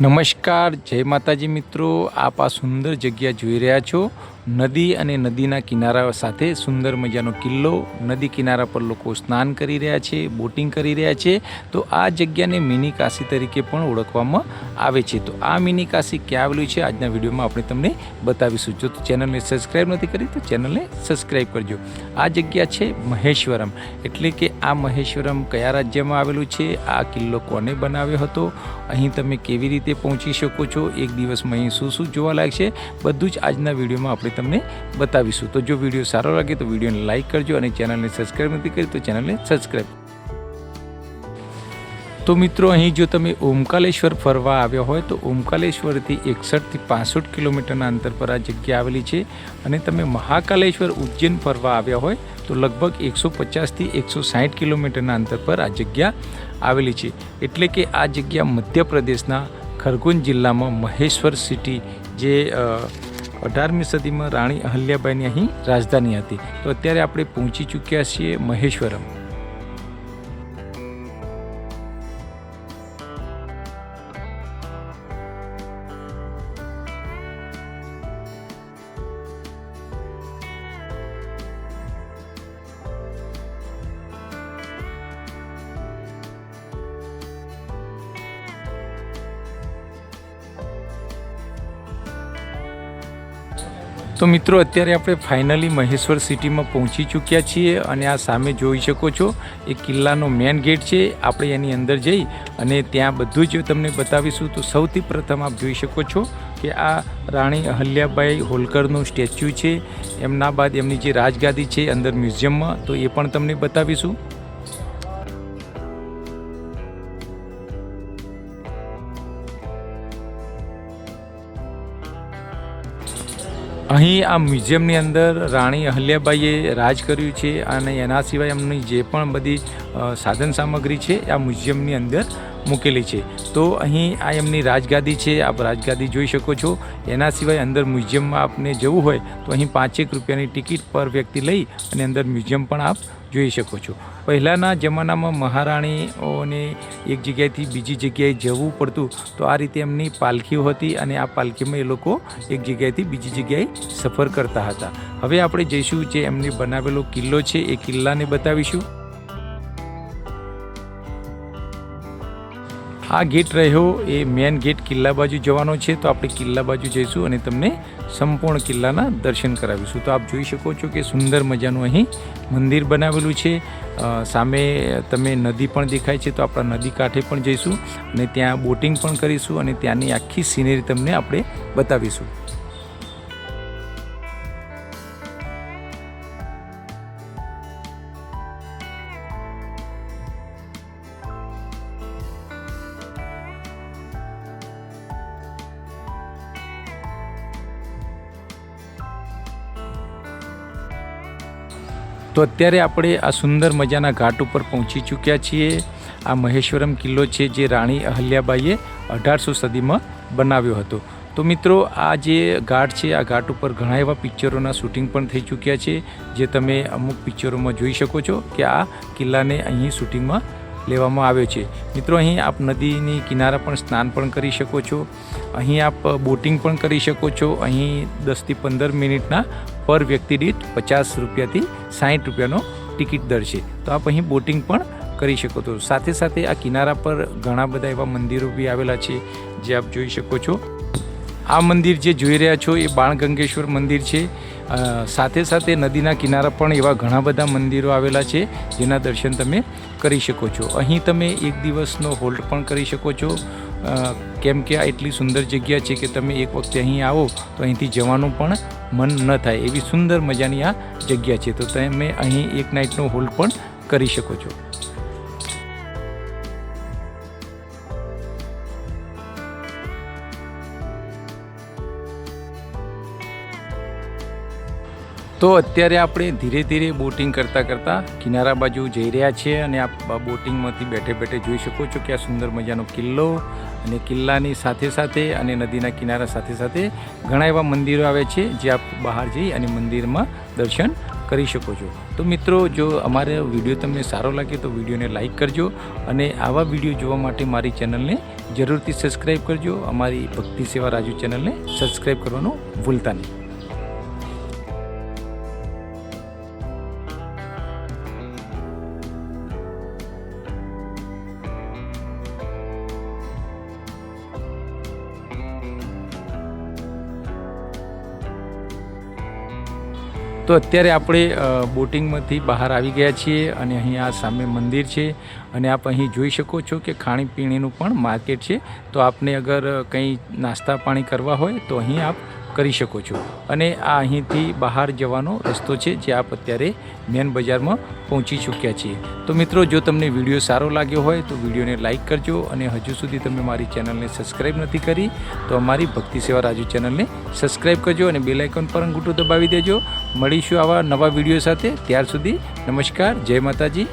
નમસ્કાર, જય માતાજી મિત્રો। આપ આ સુંદર જગ્યા જોઈ રહ્યા છો। નદી અને નદીના કિનારા સાથે સુંદર મજાનો કિલ્લો, નદી કિનારા પર લોકો સ્નાન કરી રહ્યા છે, બોટિંગ કરી રહ્યા છે। તો આ જગ્યાને મિની કાશી તરીકે પણ ઓળખવામાં આવે છે। તો આ મિની કાશી ક્યાં આવેલું છે આજના વિડીયોમાં આપણે તમને બતાવીશું। જો ચેનલને સબસ્ક્રાઈબ નથી કરી તો ચેનલને સબસ્ક્રાઈબ કરજો। આ જગ્યા છે મહેશ્વરમ, એટલે કે આ મહેશ્વરમ કયા રાજ્યમાં આવેલું છે, આ કિલ્લો કોને બનાવ્યો હતો, અહીં તમે કેવી રીતે પહોંચી શકો છો, એક દિવસમાં અહીં શું શું જોવાલાયક છે, બધું જ આજના વિડીયોમાં આપણે તમને બતાવીશું। તો જો વિડીયો સારો લાગે તો વિડીયોને લાઇક કરજો અને ચેનલને સબસ્ક્રાઈબ નથી કરી તો ચેનલને સબસ્ક્રાઈબ। તો મિત્રો, અહીં જો તમે ઓમકાલેશ્વર ફરવા આવ્યા હોય તો ઓમકાલેશ્વરથી 61 થી 65 કિલોમીટરના અંતર પર આ જગ્યા આવેલી છે। અને તમે મહાકાલેશ્વર ઉજ્જૈન ફરવા આવ્યા હોય તો લગભગ 150 થી 160 કિલોમીટરના અંતર પર આ જગ્યા આવેલી છે। એટલે કે આ જગ્યા મધ્યપ્રદેશના ખરગોન જિલ્લામાં મહેશ્વર સિટી, જે 18મી સદીમાં રાણી અહલ્યાબાઈની અહીં રાજધાની હતી। તો અત્યારે આપણે પહોંચી ચૂક્યા છીએ મહેશ્વરમ। તો મિત્રો, અત્યારે આપણે ફાઇનલી મહેશ્વર સિટીમાં પહોંચી ચૂક્યા છીએ અને આ સામે જોઈ શકો છો એ કિલ્લાનો મેન ગેટ છે। આપણે એની અંદર જઈ અને ત્યાં બધું જ તમને બતાવીશું। તો સૌથી પ્રથમ આપ જોઈ શકો છો કે આ રાણી અહલ્યાબાઈ હોલકરનું સ્ટેચ્યુ છે। એમના બાદ એમની જે રાજગાદી છે અંદર મ્યુઝિયમમાં, તો એ પણ તમને બતાવીશું। અહીં આ મ્યુઝિયમની અંદર રાણી અહલ્યાબાઈએ રાજ કર્યું છે અને એના સિવાય એમની જે પણ બધી સાધન સામગ્રી છે આ મ્યુઝિયમની અંદર મૂકેલી છે। તો અહીં આ એમની રાજગાદી છે, આપ રાજગાદી જોઈ શકો છો। એના સિવાય અંદર મ્યુઝિયમમાં આપને જવું હોય તો અહીં 5 રૂપિયાની ટિકિટ પર વ્યક્તિ લઈ અને અંદર મ્યુઝિયમ પણ આપ જોઈ શકો છો। પહેલાંના જમાનામાં મહારાણીઓને એક જગ્યાએથી બીજી જગ્યાએ જવું પડતું, તો આ રીતે એમની પાલખીઓ હતી અને આ પાલખીમાં એ લોકો એક જગ્યાએથી બીજી જગ્યાએ સફર કરતા હતા। હવે આપણે જઈશું જે એમને બનાવેલો કિલ્લો છે એ કિલ્લાને બતાવીશું। આ ગેટ રહ્યો એ મેન ગેટ કિલ્લા બાજુ જવાનો છે, તો આપણે કિલ્લા બાજુ જઈશું અને તમને સંપૂર્ણ કિલ્લાના દર્શન કરાવીશું। તો આપ જોઈ શકો છો કે સુંદર મજાનું અહીં મંદિર બનાવેલું છે। સામે તમે નદી પણ દેખાય છે, તો આપણા નદી કાંઠે પણ જઈશું અને ત્યાં બોટિંગ પણ કરીશું અને ત્યાંની આખી સિનેરી તમને આપણે બતાવીશું। તો અત્યારે આપણે આ સુંદર મજાના ઘાટ ઉપર પહોંચી ચૂક્યા છીએ। આ મહેશ્વરમ કિલ્લો છે જે રાણી અહલ્યાબાઈએ 1800 સદીમાં બનાવ્યો હતો। તો મિત્રો, આ જે ઘાટ છે આ ઘાટ ઉપર ઘણા એવા પિક્ચરોના શૂટિંગ પણ થઈ ચૂક્યા છે, જે તમે અમુક પિક્ચરોમાં જોઈ શકો છો કે આ કિલ્લાને અહીં શૂટિંગમાં લેવામાં આવ્યો છે। મિત્રો, અહીં આપ નદીની કિનારા પણ સ્નાન પણ કરી શકો છો, અહીં આપ બોટિંગ પણ કરી શકો છો। અહીં 10 થી 15 મિનિટના પર વ્યક્તિ દીઠ 50 રૂપિયાથી 60 રૂપિયાનો ટિકિટ દર છે, તો આપ અહીં બોટિંગ પણ કરી શકો છો। સાથે સાથે આ કિનારા પર ઘણા બધા એવા મંદિરો બી આવેલા છે જે આપ જોઈ શકો છો। આ મંદિર જે જોઈ રહ્યા છો એ બાણગંગેશ્વર મંદિર છે। સાથે સાથે નદીના કિનારા પણ એવા ઘણા બધા મંદિરો આવેલા છે જેના દર્શન તમે કરી શકો છો। અહીં તમે એક દિવસનો હોલ્ડ પણ કરી શકો છો, કેમ કે આ એટલી સુંદર જગ્યા છે કે તમે એક વખતે અહીં આવો તો અહીંથી જવાનું પણ મન ન થાય, એવી સુંદર મજાની આ જગ્યા છે। તો તમે અહીં એક નાઇટનો હોલ્ડ પણ કરી શકો છો। તો અત્યારે આપણે ધીરે ધીરે બોટિંગ કરતાં કરતાં કિનારા બાજુ જઈ રહ્યા છીએ અને આપ બોટિંગમાંથી બેઠે બેઠે જોઈ શકો છો કે આ સુંદર મજાનો કિલ્લો અને કિલ્લાની સાથે સાથે અને નદીના કિનારા સાથે સાથે ઘણા એવા મંદિરો આવે છે જે આપ બહાર જઈ અને મંદિરમાં દર્શન કરી શકો છો। તો મિત્રો, જો અમારો વિડીયો તમને સારો લાગે તો વિડીયોને લાઈક કરજો અને આવા વિડીયો જોવા માટે મારી ચેનલને જરૂરથી સબસ્ક્રાઈબ કરજો। અમારી ભક્તિ સેવા રાજુ ચેનલને સબસ્ક્રાઈબ કરવાનું ભૂલતા નહીં। તો અત્યારે આપણે બોટિંગમાંથી બહાર આવી ગયા છીએ અને અહીં આ સામે મંદિર છે અને આપ અહીં જોઈ શકો છો કે ખાણીપીણીનું પણ માર્કેટ છે। તો આપને અગર કંઈ નાસ્તા પાણી કરવા હોય તો અહીં આપ કરી શકો છો અને આ અહીંથી બહાર જવાનો રસ્તો છે જે આપ અત્યારે મેન બજારમાં પહોંચી ચૂક્યા છીએ। તો મિત્રો, જો તમને વિડીયો સારો લાગ્યો હોય તો વિડીયોને લાઈક કરજો અને હજુ સુધી તમે મારી ચેનલને સબસ્ક્રાઈબ નથી કરી તો અમારી ભક્તિ સેવા રાજુ ચેનલને સબસ્ક્રાઈબ કરજો અને બેલ આઇકોન પર અંગૂઠો દબાવી દેજો। મળીશું આવા નવા વિડીયો સાથે। ત્યાર સુધી નમસ્કાર, જય માતાજી।